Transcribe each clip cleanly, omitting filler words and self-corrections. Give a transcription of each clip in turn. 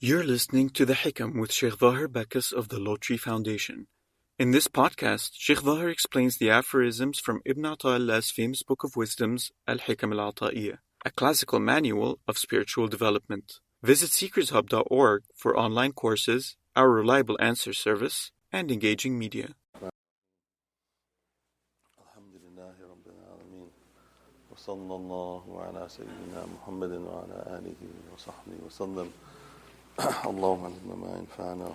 You're listening to The Hikam with Shaykh Zahir Bacchus of the Lotri Foundation. In this podcast, Shaykh Zahir explains the aphorisms from Ibn Ata'illah's famous book of wisdoms, Al-Hikam Al-Ata'iyah, a classical manual of spiritual development. Visit seekershub.org for online courses, our reliable answer service, and engaging media. Alhamdulillahi Rabbil Alameen. Wa sallallahu ala Sayyidina Muhammadin wa ala alihi wa sahbihi wa sallam. اللهم علمنا ما ينفعنا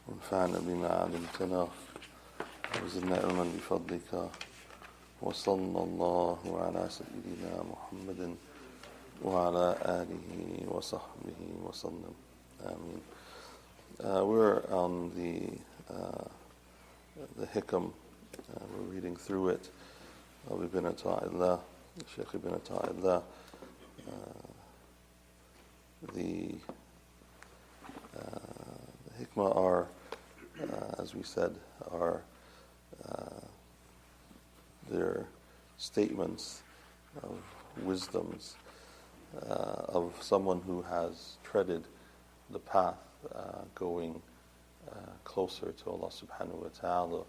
وانفعنا بما علمتنا وزدنا علما بفضلك وصلى الله على سيدنا محمد وعلى آله وصحبه وسلم آمين. We're on the Hikam. We're reading through it. We've been Ata'illah, Shaykh ibn Ata'illah. The Hikmah are, as we said, are their statements of wisdoms of someone who has treaded the path going closer to Allah subhanahu wa ta'ala,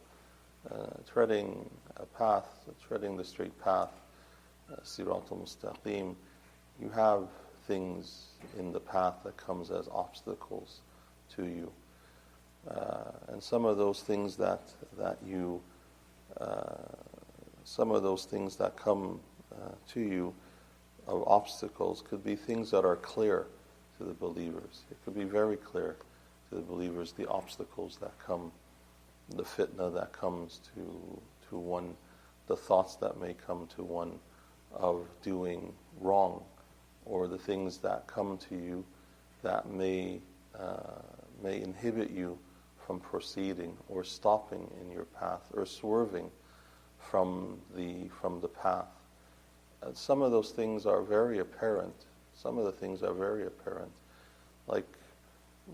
treading the straight path, Sirat al-Mustaqim. You have things in the path that comes as obstacles to you, and some of those things that come to you of obstacles could be things that are clear to the believers. It could be very clear to the believers, the obstacles that come, the fitna that comes to one, the thoughts that may come to one of doing wrong, or the things that come to you that may inhibit you from proceeding or stopping in your path or swerving from the path. Some of those things are very apparent. Some of the things are very apparent, like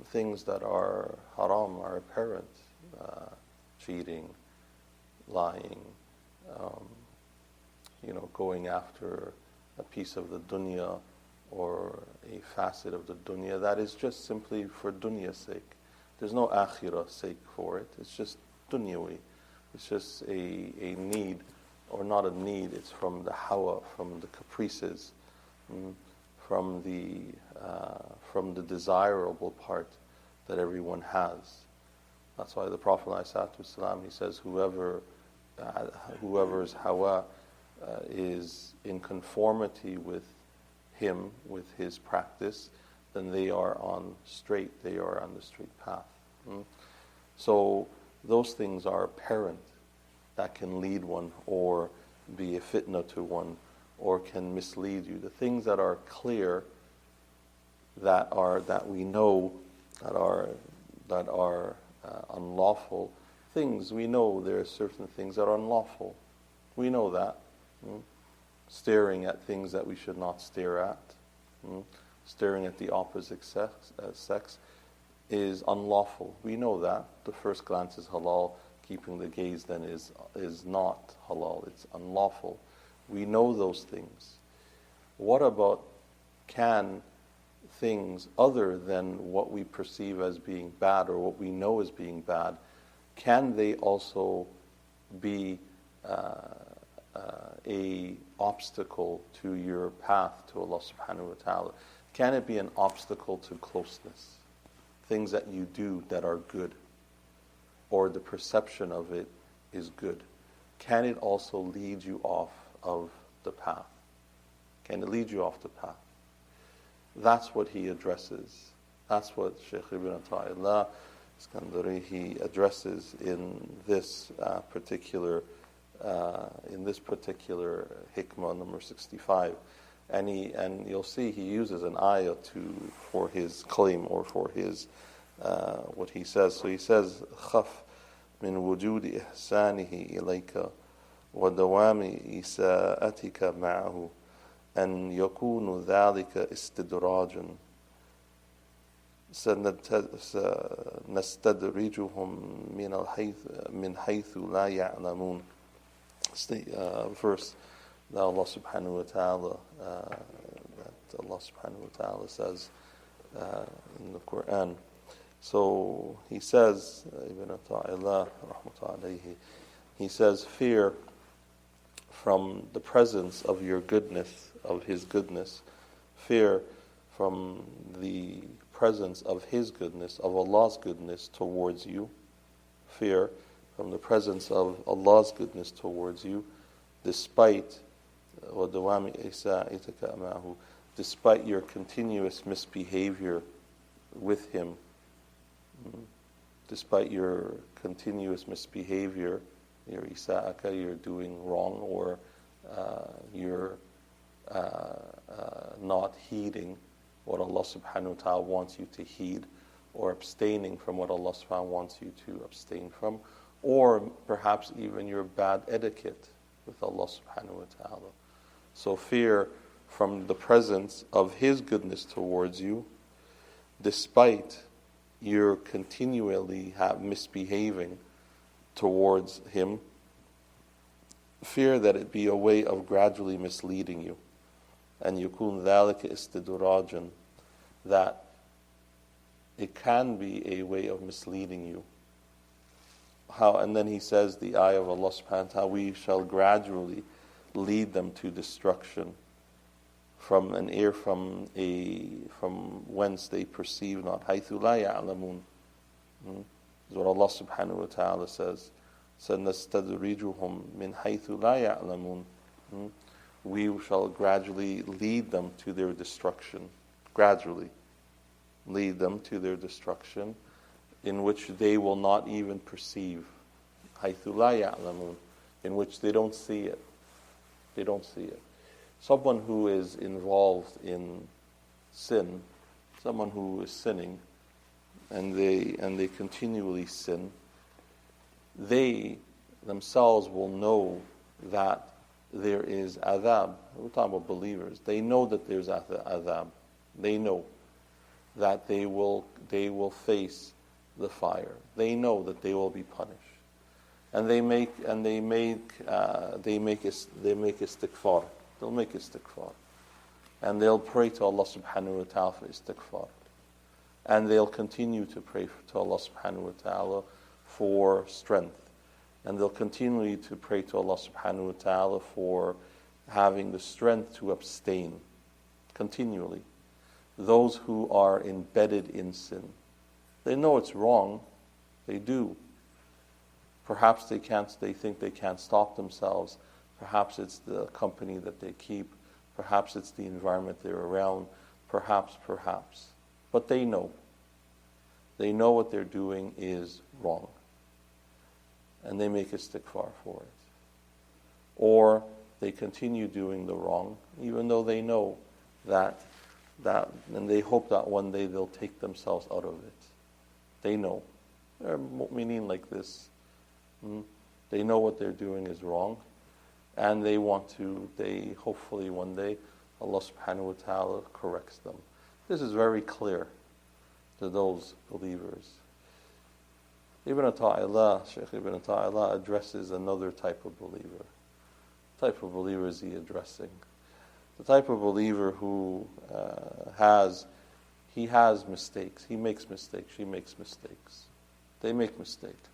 things that are haram are apparent, cheating, lying, going after a piece of the dunya or a facet of the dunya that is just simply for dunya's sake. There's no akhirah sake for it. It's just dunyawi. It's just a need, or not a need. It's from the hawa, from the caprices, from the desirable part that everyone has. That's why the Prophet ﷺ, he says, whoever's hawa is in conformity with him, with his practice, then they are on the straight path. So those things are apparent that can lead one or be a fitna to one or can mislead you. The things that are clear, that we know that are unlawful things. We know there are certain things that are unlawful. We know that. Staring at things that we should not stare at, staring at the opposite sex is unlawful. We know that. The first glance is halal. Keeping the gaze then is not halal. It's unlawful. We know those things. What about, can things other than what we perceive as being bad or what we know as being bad, can they also be a obstacle to your path to Allah subhanahu wa ta'ala? Can it be an obstacle to closeness? Things that you do that are good, or the perception of it is good. Can it also lead you off of the path? Can it lead you off the path? That's what he addresses. That's what Shaykh ibn Ata'illah Iskandari, he addresses in this particular hikmah number 65, and you'll see he uses an ayah for his claim, or for his what he says. So he says, "Khaf min wujudi ihsanihi ilayka wa dawami isa'atika ma'ahu an yakunu dhalika istidrajan sanastadrijuhum min haythu la ya'lamun." Verse that Allah subhanahu wa ta'ala says in the Quran. So he says, Ibn Ata'illah, rahmatullahi alayhi, he says, fear from the presence of your goodness, of His goodness, fear from the presence of His goodness, of Allah's goodness towards you, fear from the presence of Allah's goodness towards you, despite despite your continuous misbehavior with Him, despite your continuous misbehavior, your isa'aka, you're doing wrong, or you're not heeding what Allah subhanahu wa ta'ala wants you to heed, or abstaining from what Allah subhanahu wa ta'ala wants you to abstain from, or perhaps even your bad etiquette with Allah subhanahu wa ta'ala. So fear from the presence of His goodness towards you, despite you're continually misbehaving towards Him, fear that it be a way of gradually misleading you. And يكون ذلك استدراجا, that it can be a way of misleading you. How? And then he says, the ayah of Allah subhanahu wa ta'ala, we shall gradually lead them to destruction from whence they perceive not. حيث لا يعلمون. Is what Allah subhanahu wa ta'ala says. سنستدرجهم من حيث لا يعلمون. We shall gradually lead them to their destruction. Gradually lead them to their destruction, in which they will not even perceive. حيث لا يعلمون. In which they don't see it. They don't see it. Someone who is involved in sin, someone who is sinning, and they continually sin, they themselves will know that there is adhab. We're talking about believers. They know that there's adhab. They know that they will face the fire. They know that they will be punished, and they make istighfar. They'll make istighfar, and they'll pray to Allah subhanahu wa ta'ala for istighfar, and they'll continue to pray to Allah subhanahu wa ta'ala for strength, and they'll continue to pray to Allah subhanahu wa ta'ala for having the strength to abstain continually. Those who are embedded in sin, they know it's wrong, they do. Perhaps they think they can't stop themselves. Perhaps it's the company that they keep. Perhaps it's the environment they're around. Perhaps. But they know. They know what they're doing is wrong. And they make istighfar for it. Or they continue doing the wrong, even though they know that, and they hope that one day they'll take themselves out of it. They know. There are mu'mineen like this. They know what they're doing is wrong, and they hopefully one day Allah subhanahu wa ta'ala corrects them. This is very clear to those believers. Shaykh Ibn Ata'illah addresses another type of believer. What type of believer is he addressing? The type of believer who has mistakes. He makes mistakes. She makes mistakes. They make mistakes.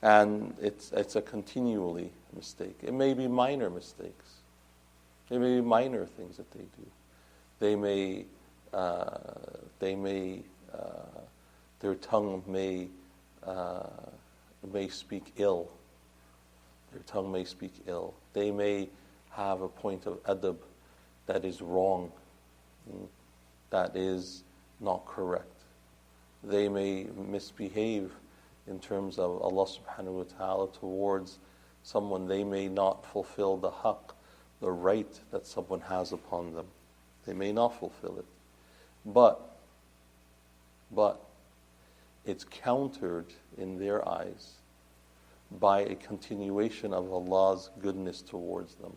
And it's a continually mistake. It may be minor mistakes. It may be minor things that they do. Their tongue may speak ill. Their tongue may speak ill. They may have a point of adab that is wrong, that is not correct. They may misbehave in terms of Allah subhanahu wa ta'ala towards someone. They may not fulfill the haqq, the right that someone has upon them. They may not fulfill it. But it's countered in their eyes by a continuation of Allah's goodness towards them.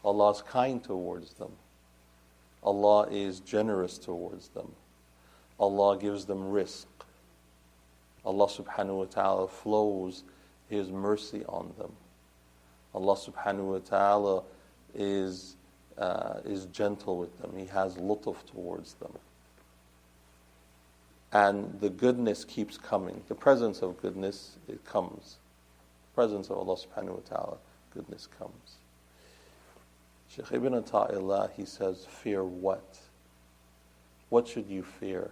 Allah is kind towards them. Allah is generous towards them. Allah gives them rizq. Allah subhanahu wa ta'ala flows His mercy on them. Allah subhanahu wa ta'ala is gentle with them. He has lutf towards them. And the goodness keeps coming. The presence of goodness, it comes. The presence of Allah subhanahu wa ta'ala, goodness comes. Shaykh Ibn Ata'illah, he says, fear what? What should you fear?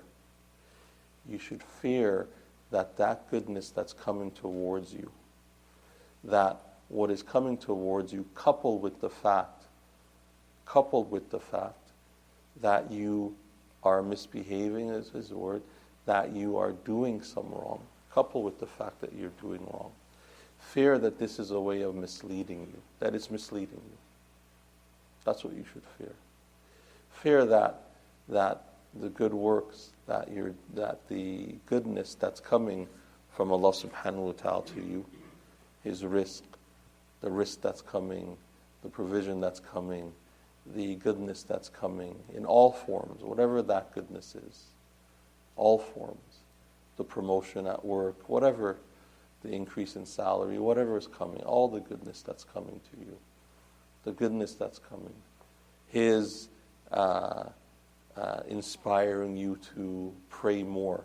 You should fear that goodness that's coming towards you, that what is coming towards you, coupled with the fact that you are misbehaving, is his word, that you are doing some wrong, coupled with the fact that you're doing wrong. Fear that this is a way of misleading you, that it's misleading you. That's what you should fear. Fear that the good works, that the goodness that's coming from Allah subhanahu wa ta'ala to you, His rizq, the rizq that's coming, the provision that's coming, the goodness that's coming in all forms, whatever that goodness is, all forms, the promotion at work, whatever, the increase in salary, whatever is coming, all the goodness that's coming to you, the goodness that's coming, His inspiring you to pray more,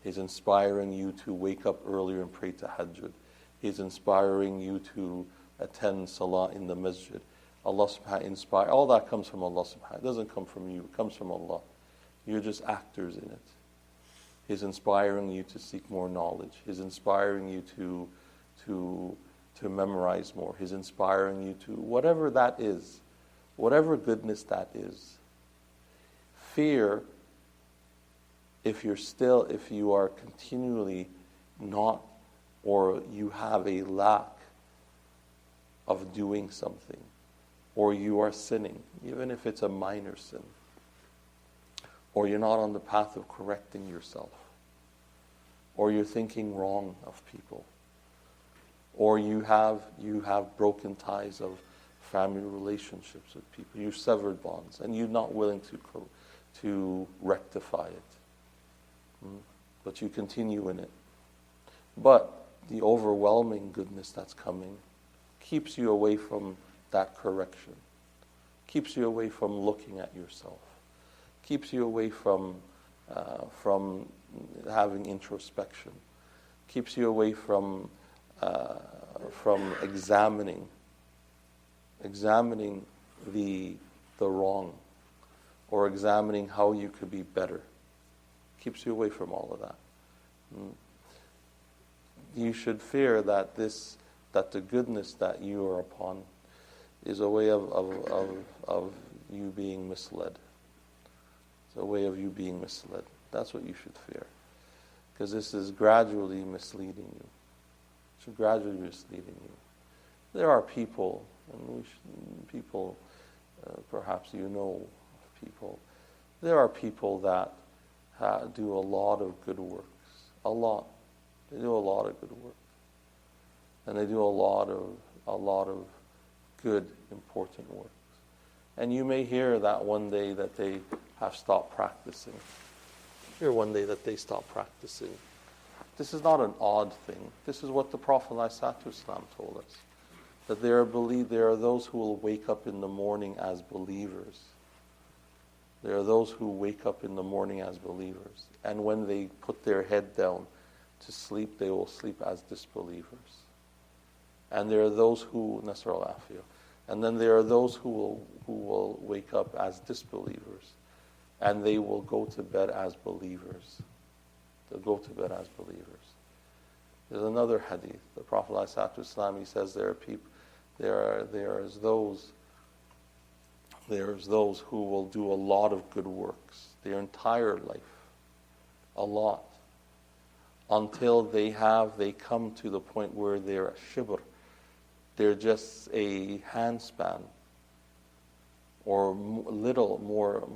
His inspiring you to wake up earlier and pray tahajjud, His inspiring you to attend salah in the masjid. Allah subhanahu inspire, all that comes from Allah subhanahu. It doesn't come from you, it comes from Allah. You're just actors in it. He's inspiring you to seek more knowledge. He's inspiring you to memorize more. He's inspiring you to whatever that is, whatever goodness that is. Fear, if you are continually not, or you have a lack of doing something, or you are sinning, even if it's a minor sin, or you're not on the path of correcting yourself, or you're thinking wrong of people, or you have broken ties of family relationships with people, you've severed bonds, and you're not willing to rectify it, but you continue in it. But the overwhelming goodness that's coming keeps you away from that correction, keeps you away from looking at yourself, keeps you away from having introspection, keeps you away from examining the wrong, or examining how you could be better. Keeps you away from all of that. You should fear that the goodness that you are upon is a way of you being misled. It's a way of you being misled. That's what you should fear. Because this is gradually misleading you. It's gradually misleading you. There are people, perhaps you know people, there are people that do a lot of good works. A lot. They do a lot of good work. And they do a lot of good, important works. And you may hear that one day that they have stopped practicing. Hear one day that they stop practicing. This is not an odd thing. This is what the Prophet ﷺ told us. That there are those who will wake up in the morning as believers. There are those who wake up in the morning as believers. And when they put their head down to sleep, they will sleep as disbelievers. And there are those who, Nasr al-Afiyah, and then there are those who will wake up as disbelievers, and they will go to bed as believers. They'll go to bed as believers. There's another hadith. The Prophet ﷺ, he says there is those who will do a lot of good works, their entire life, a lot, until they come to the point where they're a shibr. They're just a handspan, or little more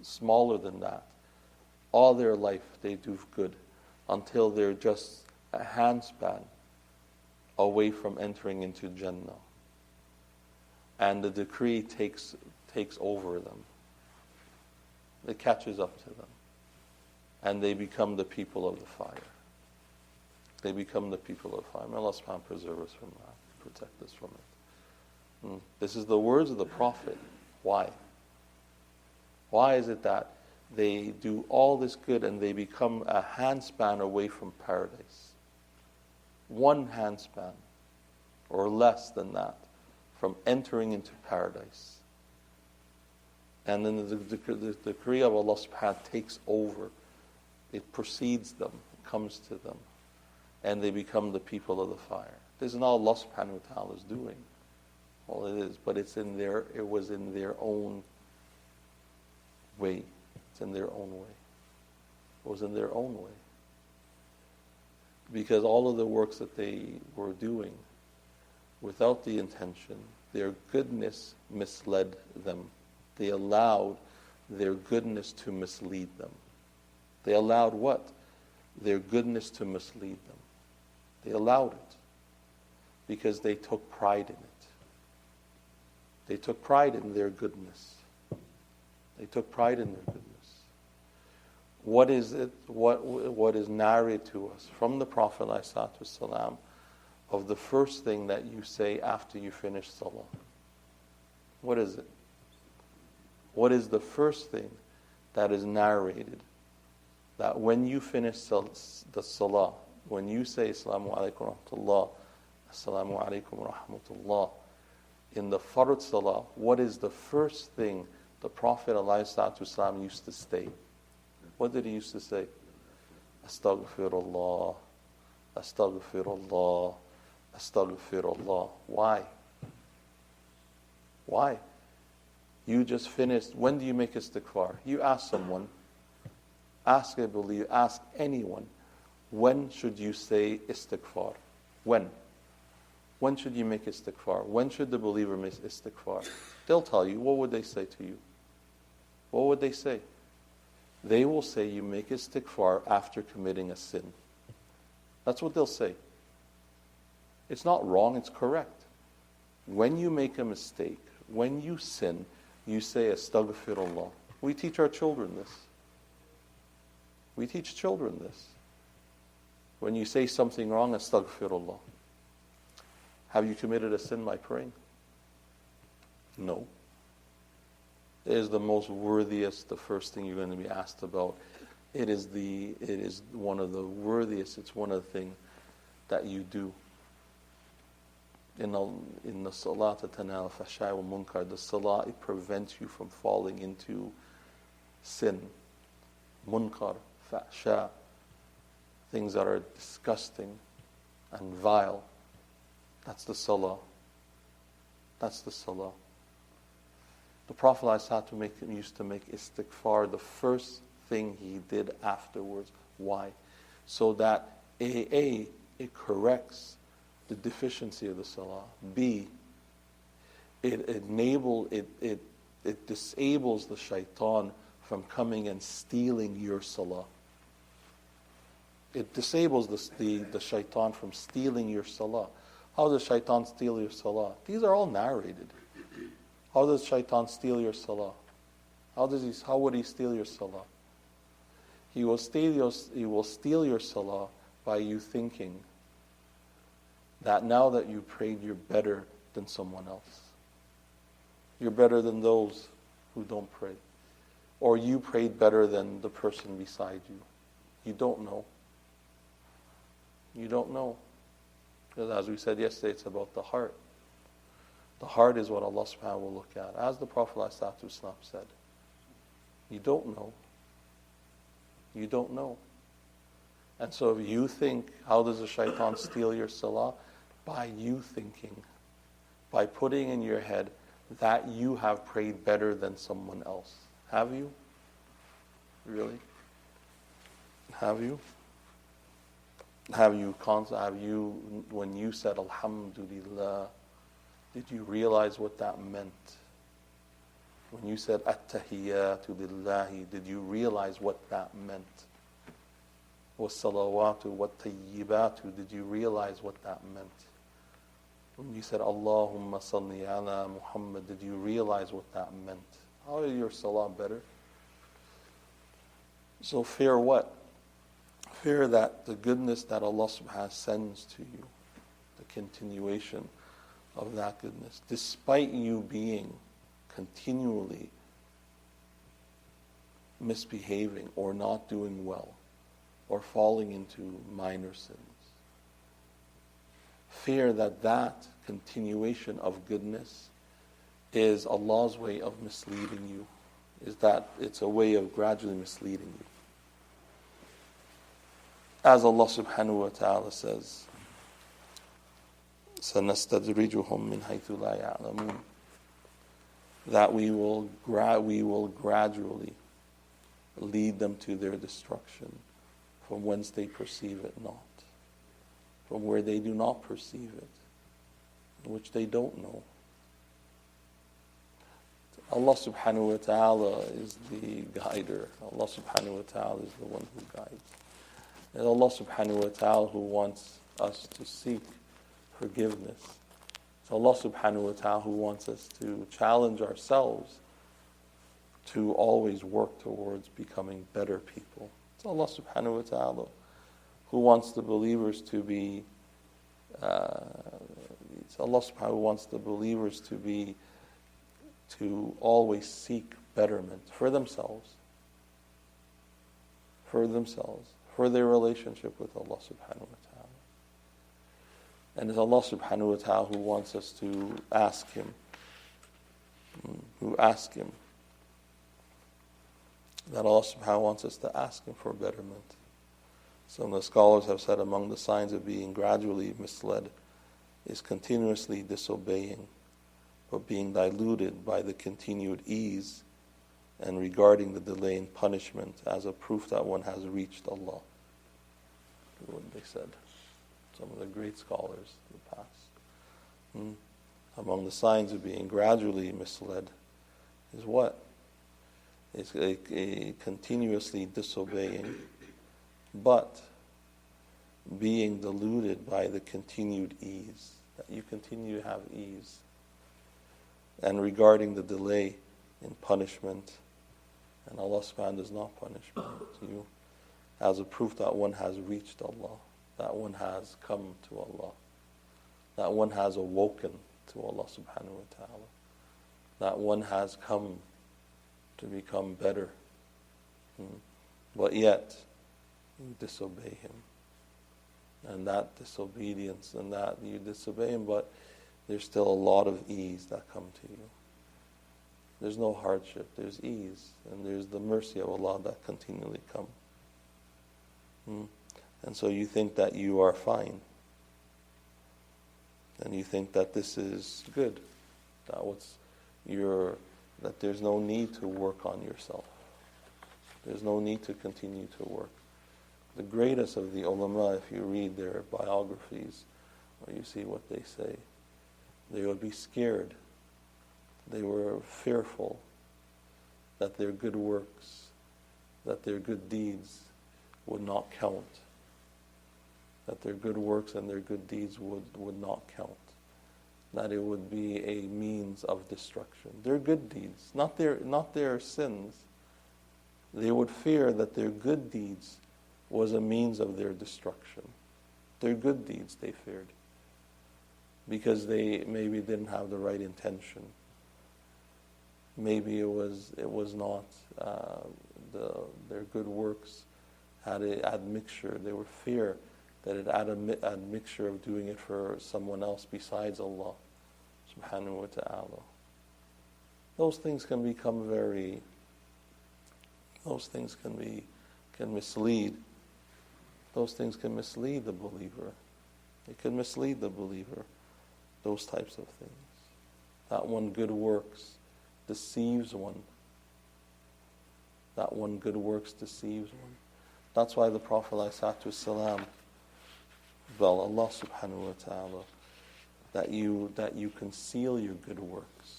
smaller than that. All their life they do good, until they're just a handspan away from entering into Jannah. And the decree takes over them. It catches up to them. And they become the people of the fire. They become the people of fire. May Allah subhanahu wa ta'ala preserve us from that, protect us from it. This is the words of the Prophet. Why? Why is it that They do all this good and they become a handspan away from paradise. One handspan, or less than that, from entering into paradise. And then the decree of Allah subhanahu wa ta'ala takes over. It precedes them, it comes to them, and they become the people of the fire. This is not Allah subhanahu wa ta'ala's doing. All it is, but it was in their own way. It's in their own way. It was in their own way. Because all of the works that they were doing, without the intention, their goodness misled them. They allowed their goodness to mislead them. They allowed what? Their goodness to mislead them. They allowed it because they took pride in it. They took pride in their goodness. They took pride in their goodness. What is it? What is narrated to us from the Prophet ﷺ of the first thing that you say after you finish salah? What is it? What is the first thing that is narrated? That when you finish the salah, when you say Assalamu alaikum wa rahmatullah, Assalamu alaikum wa rahmatullah, in the Fard salah, what is the first thing the Prophet ﷺ used to say? What did he used to say? Astaghfirullah, Astaghfirullah, Astaghfirullah. Why? Why? You just finished. When do you make istighfar? You ask someone, ask a believer, ask anyone, when should you say istighfar? When? When should you make istighfar? When should the believer make istighfar? They'll tell you. What would they say to you? What would they say? They will say you make istighfar after committing a sin. That's what they'll say. It's not wrong, it's correct. When you make a mistake, when you sin, you say astaghfirullah. We teach our children this. We teach children this. When you say something wrong, astaghfirullah. Have you committed a sin by praying? No. It is the most worthiest, the first thing you're going to be asked about. It is one of the worthiest, it's one of the things that you do. In the salah, tanal fashai wa munkar, the salah, it prevents you from falling into sin. Munkar, fasha, things that are disgusting and vile. That's the salah. That's the salah. The Prophet ﷺ used to make istighfar the first thing he did afterwards. Why? So that A, it corrects the deficiency of the salah. B, it disables the shaitan from coming and stealing your salah. It disables the shaitan from stealing your salah. How does shaitan steal your salah? These are all narrated. How does shaitan steal your salah? How would he steal your salah? He will steal your salah by you thinking that now that you prayed, you're better than someone else. You're better than those who don't pray. Or you prayed better than the person beside you. You don't know. You don't know. Because as we said yesterday, it's about the heart. The heart is what Allah subhanahu wa ta'ala will look at. As the Prophet ﷺ said, you don't know. You don't know. And so if you think, how does the shaitan steal your salah? By you thinking, by putting in your head that you have prayed better than someone else. Have you? Really? Have you? Have you, when you said Alhamdulillah, did you realize what that meant? When you said At-Tahiyyatu Lillahi, did you realize what that meant? Was-salawatu wat-tayyibatu, did you realize what that meant? When you said Allahumma salli ala Muhammad, did you realize what that meant? How is your salah better? So fear what? Fear that the goodness that Allah subhanahu wa ta'ala sends to you, the continuation of that goodness, despite you being continually misbehaving or not doing well or falling into minor sins. Fear that that continuation of goodness is Allah's way of misleading you, is that it's a way of gradually misleading you. As Allah subhanahu wa ta'ala says, سَنَسْتَدْرِجُهُمْ مِنْ حَيْثُ لَا يَعْلَمُونَ, that we will gradually lead them to their destruction from whence they perceive it not, from where they do not perceive it, which they don't know. Allah subhanahu wa ta'ala is the guider. Allah subhanahu wa ta'ala is the one who guides. And Allah subhanahu wa ta'ala who wants us to seek forgiveness. It's Allah subhanahu wa ta'ala who wants us to challenge ourselves to always work towards becoming better people. It's Allah subhanahu wa ta'ala who wants the believers to be, it's Allah subhanahu wa ta'ala who wants the believers to always seek betterment for themselves, for their relationship with Allah subhanahu wa ta'ala. And it's Allah subhanahu wa ta'ala who wants us to ask Him, that Allah subhanahu wa ta'ala wants us to ask Him for betterment. Some of the scholars have said among the signs of being gradually misled is continuously disobeying, but being diluted by the continued ease and regarding the delay in punishment as a proof that one has reached Allah. What they said, some of the great scholars in the past. Among the signs of being gradually misled is what? It's a continuously disobeying, but being deluded by the continued ease, that you continue to have ease. And regarding the delay in punishment, and Allah subhanahu wa ta'ala does not punish you, as a proof that one has reached Allah, that one has come to Allah, that one has awoken to Allah subhanahu wa ta'ala, that one has come to become better. But yet, you disobey Him. And that disobedience, and that you disobey Him, but there's still a lot of ease that come to you. There's no hardship, there's ease, and there's the mercy of Allah that continually come. And so you think that you are fine. And you think that this is good. That there's no need to work on yourself. There's no need to continue to work. The greatest of the ulama, if you read their biographies, or you see what they say, they would be scared. They were fearful that their good works, that their good deeds would not count. That their good works and their good deeds would not count. That it would be a means of destruction. Their good deeds, not their sins. They would fear that their good deeds was a means of their destruction. Their good deeds they feared. Because they maybe didn't have the right intention. Maybe it was not their good works had admixture. They would fear that it had a admixture of doing it for someone else besides Allah subhanahu wa ta'ala. Those things can become can mislead. Those things can mislead the believer. It can mislead the believer. Those types of things. That one good works deceives one. That one good works deceives one. That's why the Prophet ﷺ, well, Allah subhanahu wa ta'ala, that you conceal your good works.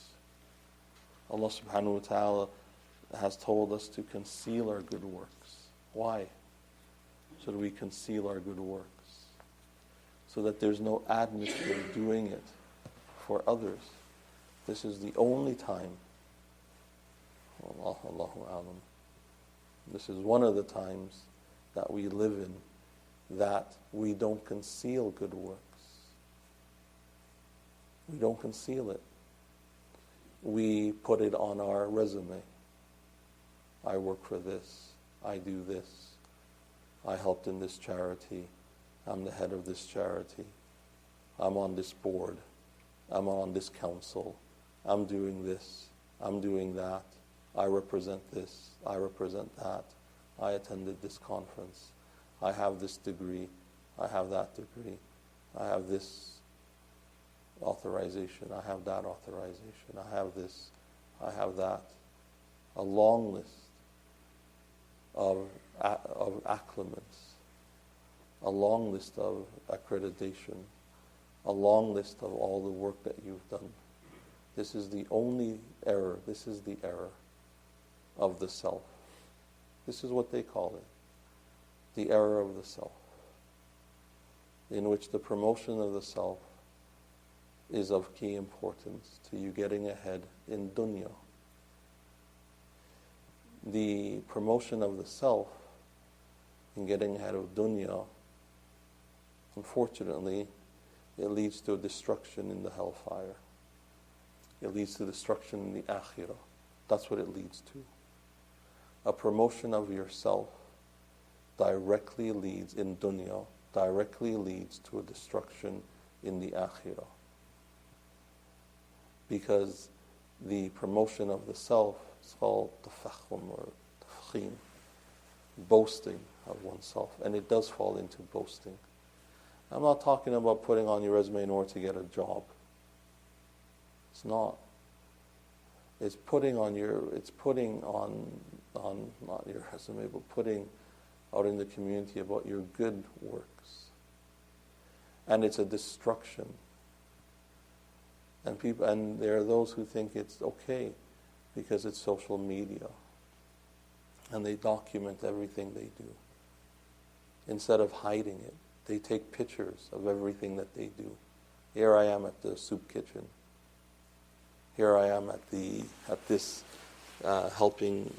Allah subhanahu wa ta'ala has told us to conceal our good works. Why? So that we conceal our good works. So that there's no admixture of doing it for others. This is the only time, Allahu Alam, this is one of the times that we live in that we don't conceal good works. We don't conceal it. We put it on our resume. I work for this, I do this, I helped in this charity, I'm the head of this charity, I'm on this board, I'm on this council, I'm doing this, I'm doing that, I represent this, I represent that, I attended this conference, I have this degree, I have that degree, I have this authorization, I have that authorization, I have this, I have that. A long list of acclimats, a long list of accreditation, a long list of all the work that you've done. This is the only error, this is the error of the self. This is what they call it, the error of the self, in which the promotion of the self is of key importance to you getting ahead in dunya. The promotion of the self in getting ahead of dunya, unfortunately, it leads to a destruction in the hellfire. It leads to destruction in the akhirah. That's what it leads to. A promotion of yourself directly leads in dunya, directly leads to a destruction in the akhirah. Because the promotion of the self is called tafakhum or tafkhim, boasting of oneself, and it does fall into boasting. I'm not talking about putting on your resume in order to get a job. It's not. It's putting on not your resume, but putting out in the community about your good works. And it's a destruction. And there are those who think it's okay because it's social media. And they document everything they do. Instead of hiding it, they take pictures of everything that they do. Here I am at the soup kitchen. Here I am at this helping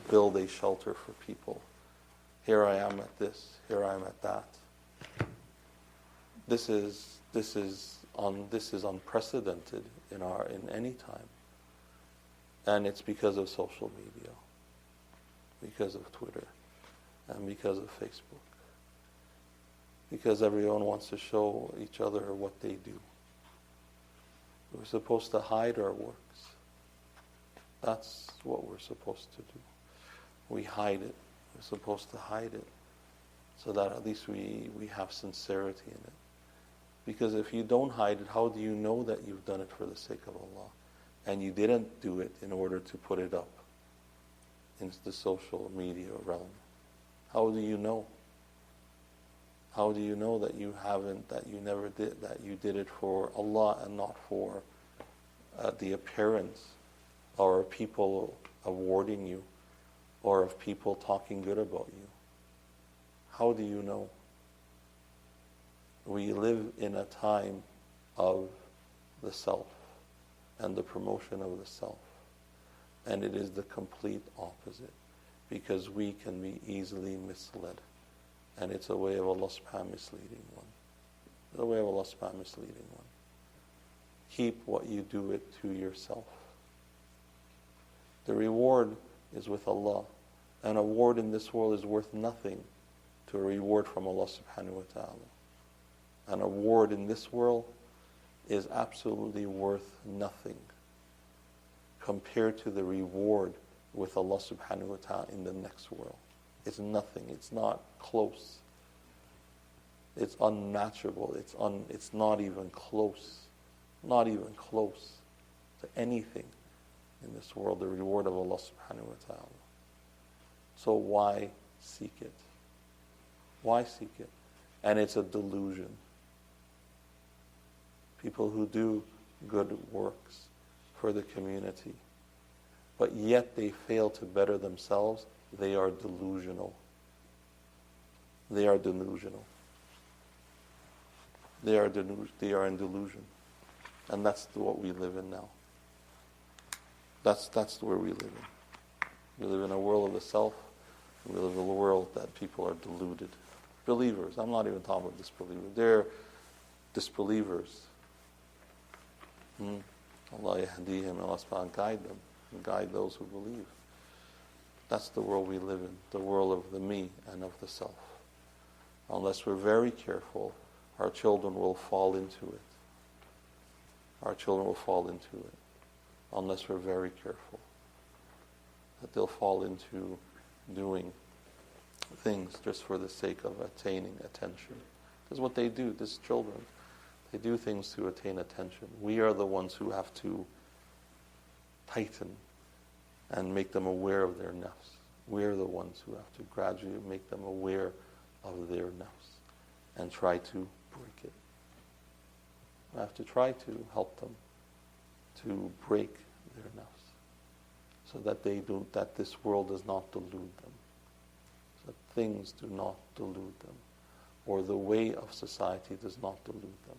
build a shelter for people. Here I am at this. Here I am at that. This is unprecedented in any time, and it's because of social media, because of Twitter, and because of Facebook, because everyone wants to show each other what they do. We're supposed to hide our works. That's what we're supposed to do. We hide it. We're supposed to hide it so that at least we have sincerity in it. Because if you don't hide it, how do you know that you've done it for the sake of Allah? And you didn't do it in order to put it up into the social media realm. How do you know? How do you know that you haven't, that you never did, that you did it for Allah and not for the appearance or people awarding you or of people talking good about you? How do you know? We live in a time of the self and the promotion of the self. And it is the complete opposite, because we can be easily misled. And it's a way of Allah subhanahu wa ta'ala misleading one. The way of Allah subhanahu wa ta'ala misleading one. Keep what you do it to yourself. The reward is with Allah. An award in this world is worth nothing to a reward from Allah subhanahu wa ta'ala. An award in this world is absolutely worth nothing compared to the reward with Allah subhanahu wa ta'ala in the next world. It's nothing. It's not close. It's unmatchable. It's not even close. Not even close to anything in this world, the reward of Allah subhanahu wa ta'ala. So why seek it? Why seek it? And it's a delusion. People who do good works for the community, but yet they fail to better themselves, they are delusional. They are delusional. They are in delusion. And that's what we live in now. That's where we live in. We live in a world of the self. We live in a world that people are deluded. Believers. I'm not even talking about disbelievers. They're disbelievers. Allah yahdihim, Allah subhanahu guide them, and guide those who believe. That's the world we live in, the world of the me and of the self. Unless we're very careful, our children will fall into it. Our children will fall into it, unless we're very careful. That they'll fall into doing things just for the sake of attaining attention. This is what they do, these children. They do things to attain attention. We are the ones who have to tighten and make them aware of their nafs. We're the ones who have to gradually make them aware of their nafs and try to break it. We have to try to help them to break their nafs so that that this world does not delude them, so that things do not delude them, or the way of society does not delude them.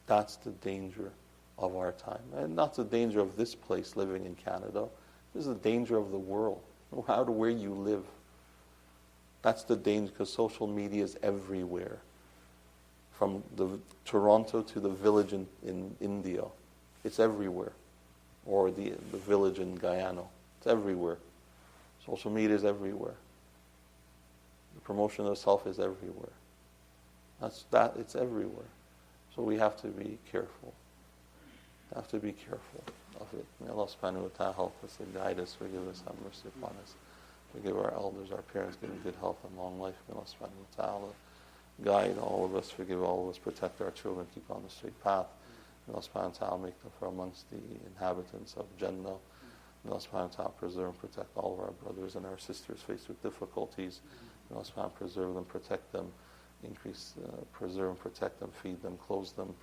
That's the danger of our time. And not the danger of this place living in Canada. This is the danger of the world, no matter where you live. That's the danger, because social media is everywhere. From the Toronto to the village in India, it's everywhere. Or the village in Guyana, it's everywhere. Social media is everywhere. The promotion of self is everywhere. It's everywhere. So we have to be careful. We have to be careful of it. May Allah subhanahu wa ta'ala help us and guide us, forgive us, have mercy upon us. Forgive our elders, our parents, give them good health and long life. May Allah subhanahu wa ta'ala guide all of us, forgive all of us, protect our children, keep on the straight path. May Allah subhanahu wa ta'ala make them from amongst the inhabitants of Jannah. May Allah subhanahu wa ta'ala preserve and protect all of our brothers and our sisters faced with difficulties. May Allah subhanahu wa ta'ala preserve them, protect them, preserve and protect them, feed them, clothe them,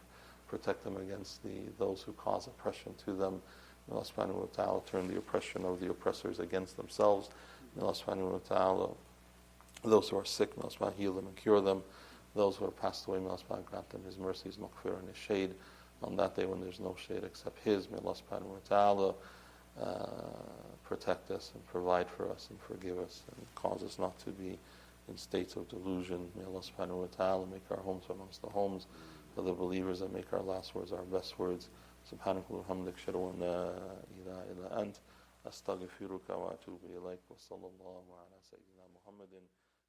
protect them against those who cause oppression to them. May Allah subhanahu wa ta'ala turn the oppression of the oppressors against themselves. May Allah subhanahu wa ta'ala, those who are sick, may Allah subhanahu wa ta'ala heal them and cure them. Those who are passed away, may Allah subhanahu wa ta'ala grant them His mercies, maghfirah and His shade. On that day when there's no shade except His, may Allah subhanahu wa ta'ala protect us and provide for us and forgive us and cause us not to be in states of delusion. May Allah subhanahu wa ta'ala make our homes amongst the homes of the believers and make our last words our best words. Subhanaka wa hamdik, shadu an la ilaha illa ant, astaghfiruka wa atubu ilayk, wa sallallahu ala sayyidina Muhammadin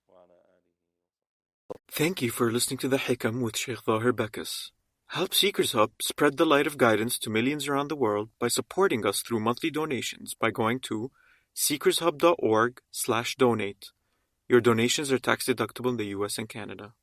wa ala alihi. Thank you for listening to The Hikam with Shaykh Zahir Bacchus. Help Seekers Hub spread the light of guidance to millions around the world by supporting us through monthly donations by going to seekershub.org/donate. Your donations are tax deductible in the US and Canada.